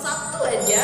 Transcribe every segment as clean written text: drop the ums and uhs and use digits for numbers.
satu aja.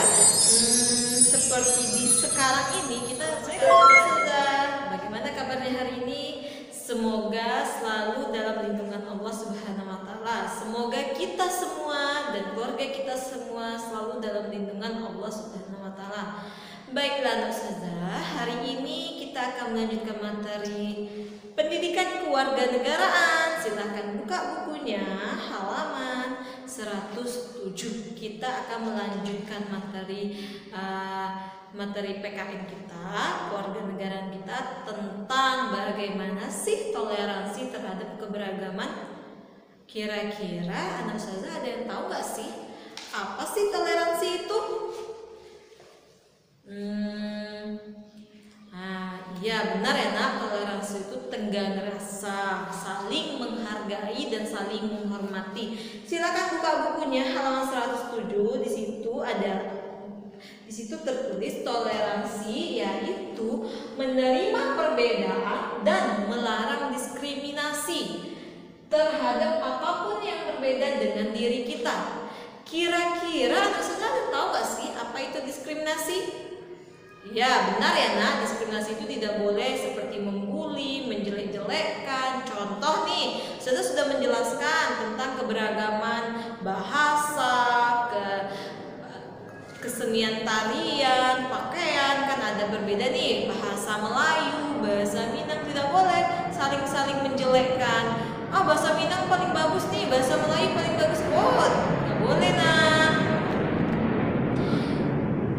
Seperti di sekarang ini kita sudah. Bagaimana kabarnya hari ini? Semoga selalu dalam lindungan Allah Subhanahu wa taala. Semoga kita semua dan keluarga kita semua selalu dalam lindungan Allah Subhanahu wa taala. Baiklah anak ustazah, hari ini kita akan melanjutkan materi pendidikan kewarganegaraan. Silahkan buka bukunya halaman 107. Kita akan melanjutkan materi PKN kita, kewarganegaraan kita, tentang bagaimana sih toleransi terhadap keberagaman. Kira-kira anak ustazah ada yang tahu gak sih apa sih toleransi itu? Ya benar ya nak, toleransi itu tenggang rasa, saling menghargai dan saling menghormati. Silakan buka bukunya halaman 107. Di situ tertulis toleransi yaitu menerima perbedaan dan melarang diskriminasi terhadap apapun yang berbeda dengan diri kita. Kira-kira anak saudara tahu gak sih apa itu diskriminasi? Ya benar ya nak, diskriminasi itu tidak boleh seperti membuli, menjelek-jelekkan. Contoh nih, saya sudah menjelaskan tentang keberagaman bahasa, kesenian tarian, pakaian, kan ada berbeda nih. Bahasa Melayu, bahasa Minang, tidak boleh saling menjelekkan. Bahasa Minang paling bagus nih, bahasa Melayu paling bagus. Nggak boleh nak.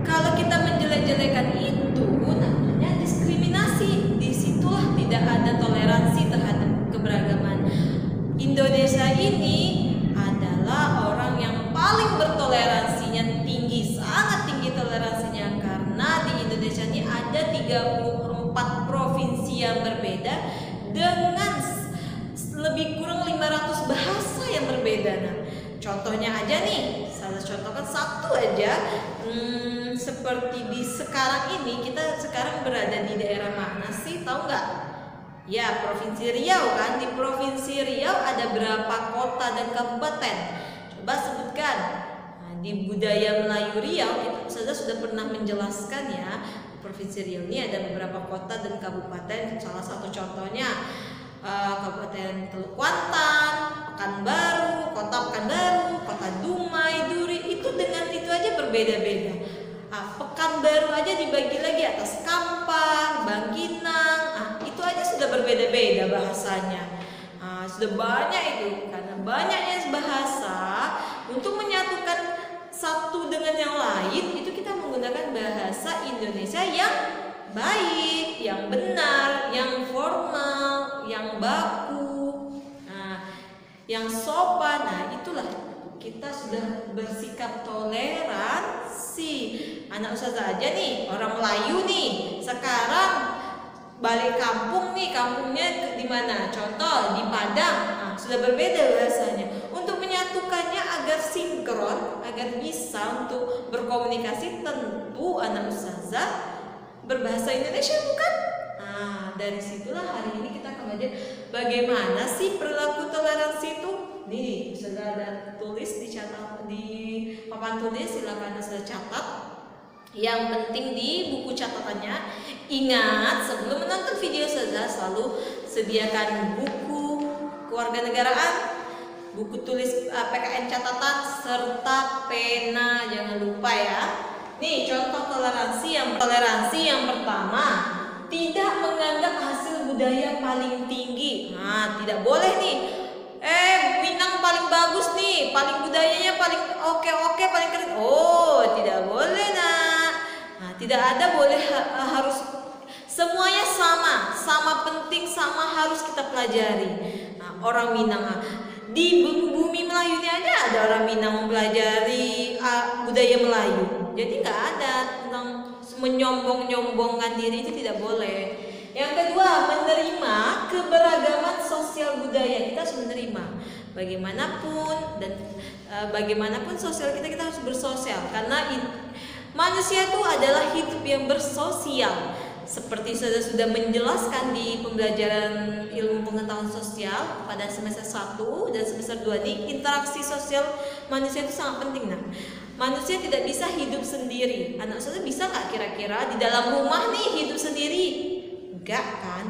Kalau kita menjelek-jelekan itu namanya diskriminasi. Disitulah tidak ada toleransi terhadap keberagaman. Indonesia ini adalah orang yang paling bertoleransinya tinggi, sangat tinggi toleransinya, karena di Indonesia ini ada 34 provinsi yang berbeda dengan lebih kurang 500 bahasa yang berbeda. Nah, contohnya aja nih, saya contohkan satu aja. Seperti di sekarang ini, kita sekarang berada di daerah mana sih? Tahu nggak? Ya, Provinsi Riau kan. Di Provinsi Riau ada berapa kota dan kabupaten? Coba sebutkan. Nah, di budaya Melayu Riau, kita sudah pernah menjelaskan ya. Provinsi Riau ini ada beberapa kota dan kabupaten. Salah satu contohnya Kabupaten Teluk Kuantan, Pekanbaru, Kota Pekanbaru, Kota Dumai, Duri, itu dengan itu aja berbeda-beda. Pekanbaru aja dibagi lagi atas Kampar, Bangkinang, itu aja sudah berbeda-beda bahasanya. Sudah banyak itu, karena banyaknya bahasa untuk menyatukan satu dengan yang lain, itu kita menggunakan bahasa Indonesia yang baik, yang benar, yang formal, yang baku, yang sopan. Itulah kita sudah bersikap toleransi. Anak ustazah aja nih, orang Melayu nih, sekarang balik kampung nih, kampungnya di mana? Contoh di Padang, sudah berbeda bahasanya. Untuk menyatukannya agar sinkron, agar bisa untuk berkomunikasi, tentu anak ustazah berbahasa Indonesia bukan? Dari situlah hari ini kita akan belajar bagaimana sih perilaku toleransi itu. Nih, sudah ada tulis di papan tulis, silakan sudah catat. Yang penting di buku catatannya, ingat sebelum menonton video saja selalu sediakan buku kewarganegaraan, buku tulis PKN catatan serta pena, jangan lupa ya. Nih contoh toleransi yang pertama, tidak menganggap hasil budaya paling tinggi. Tidak boleh nih. Minang paling bagus nih, paling budayanya paling oke, paling keren. Tidak boleh nak. Tidak ada boleh, harus semuanya sama penting, sama harus kita pelajari. Orang Minang di bumi Melayu ini aja ada orang Minang mempelajari budaya Melayu. Jadi nggak ada tentang menyombong-nyombongkan diri, itu tidak boleh. Yang kedua, menerima keberagaman sosial budaya. Kita harus menerima bagaimanapun sosial kita harus bersosial, karena manusia itu adalah hidup yang bersosial. Seperti sudah menjelaskan di pembelajaran ilmu pengetahuan sosial pada semester 1 dan semester 2 ini, interaksi sosial manusia itu sangat penting. Manusia tidak bisa hidup sendiri. Anak Ustazah bisa nggak kira-kira di dalam rumah nih hidup sendiri? Enggak kan?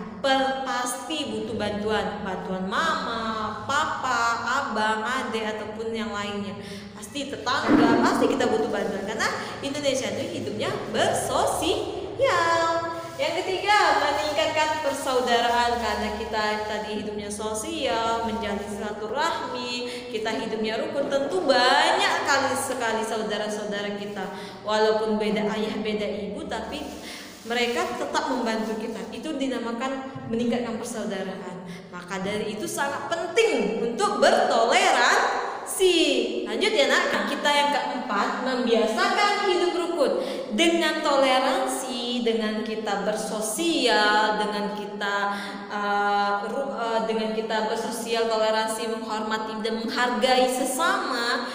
Pasti butuh bantuan mama, papa, abang, adik ataupun yang lainnya. Pasti tetangga, pasti kita butuh bantuan karena Indonesia itu hidupnya bersosial. Yang ketiga, meningkatkan persaudaraan karena kita tadi hidupnya sosial, menjalin silaturahmi, kita hidupnya rukun. Tentu banyak sekali saudara-saudara kita, walaupun beda ayah, beda ibu, tapi mereka tetap membantu kita. Itu dinamakan meningkatkan persaudaraan. Maka dari itu sangat penting untuk bertoleransi. Lanjut ya nak, kita yang keempat, membiasakan hidup rukun. Dengan toleransi, dengan kita bersosial, dengan kita bersosial, toleransi, menghormati dan menghargai sesama.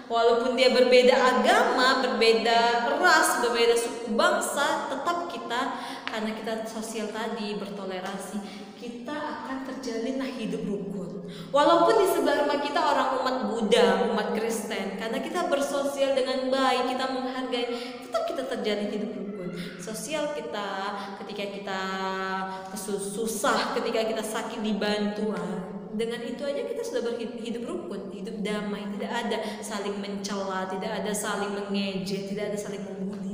Walaupun dia berbeda agama, berbeda ras, berbeda suku bangsa, tetap kita, karena kita sosial tadi, bertoleransi, kita akan terjalinlah hidup rukun. Walaupun di sebelah rumah kita orang umat Buddha, umat Kristen, karena kita bersosial dengan baik, kita menghargai, tetap kita terjalin hidup rukun. Sosial kita, ketika kita susah, ketika kita sakit, dibantu. Dengan itu aja kita sudah hidup rukun, hidup damai, tidak ada saling mencela, tidak ada saling mengejek, tidak ada saling membuli.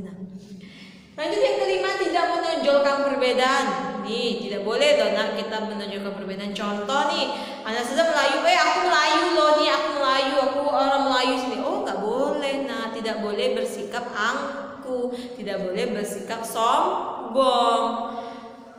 Lanjut yang kelima, tidak menonjolkan perbedaan. Nih, tidak boleh dong nak kita menonjolkan perbedaan. Contoh nih, anak sudah Melayu, aku Melayu loh nih, aku Melayu, aku orang Melayu sini. Oh, nggak boleh, nah, tidak boleh bersikap angkuh, tidak boleh bersikap sombong.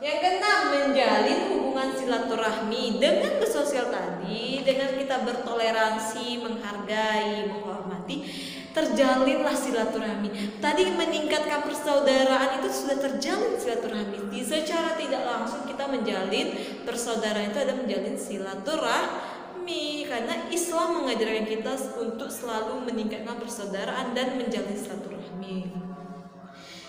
Yang keenam, menjalin hubungan silaturahmi dengan bersosial tadi, dengan kita bertoleransi, menghargai, menghormati, terjalinlah silaturahmi. Tadi meningkatkan persaudaraan itu sudah terjalin silaturahmi. Secara tidak langsung kita menjalin persaudaraan itu ada menjalin silaturahmi. Karena Islam mengajarkan kita untuk selalu meningkatkan persaudaraan dan menjalin silaturahmi.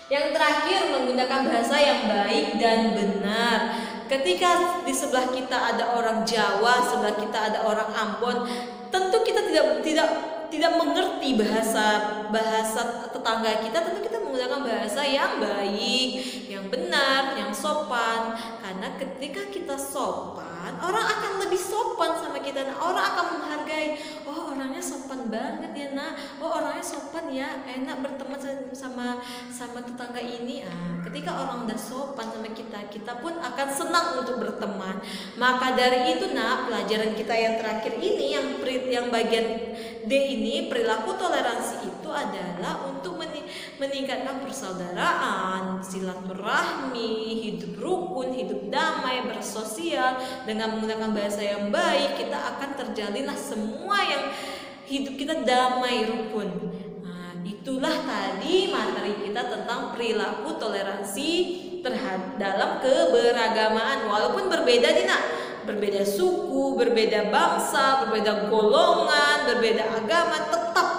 Yang terakhir, menggunakan bahasa yang baik dan benar. Ketika di sebelah kita ada orang Jawa, sebelah kita ada orang Ambon, tentu kita tidak mengerti bahasa tetangga kita. Tentu kita menggunakan bahasa yang baik, yang benar, yang sopan. Karena ketika kita sopan, orang akan lebih sopan sama kita. Orang akan menghargai. Oh, orangnya sopan banget ya nak. Oh, orangnya sopan ya, enak berteman sama tetangga ini. Ketika orang udah sopan sama kita, kita pun akan senang untuk berteman. Maka dari itu nak, pelajaran kita yang terakhir ini, yang bagian D ini, perilaku toleransi itu adalah untuk meningkatkan persaudaraan, silaturahmi, hidup rukun, hidup damai, bersosial. Dengan menggunakan bahasa yang baik, kita akan terjalinlah semua yang hidup kita damai, rukun. Itulah tadi materi kita tentang perilaku toleransi dalam keberagamaan. Walaupun berbeda nih nak, berbeda suku, berbeda bangsa, berbeda golongan, berbeda agama, tetap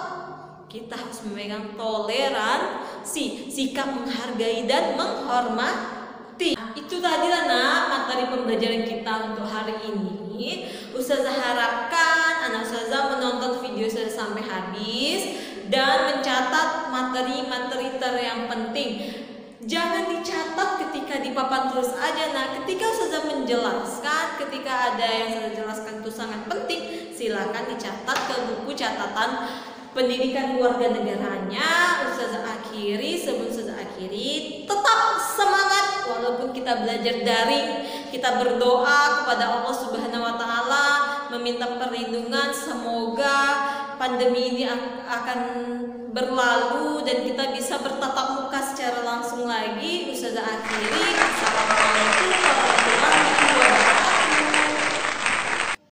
kita harus memegang toleransi, sikap menghargai dan menghormati. Itu tadi lah nak materi pembelajaran kita untuk hari ini. Ustazah harapkan anak ustazah menonton video saya sampai habis dan mencatat materi-materi yang penting. Jangan dicatat ketika di papan tulis aja. Nah, ketika ustazah menjelaskan, ketika ada yang saya jelaskan itu sangat penting, silakan dicatat ke buku catatan pendidikan keluarga negaranya. Ustazah akhiri, sebelum ustazah akhiri, tetap semangat walaupun kita belajar daring. Kita berdoa kepada Allah Subhanahu wa taala, meminta perlindungan, semoga pandemi ini akan berlalu dan kita bisa bertatap muka secara langsung lagi. Ustazah akhiri.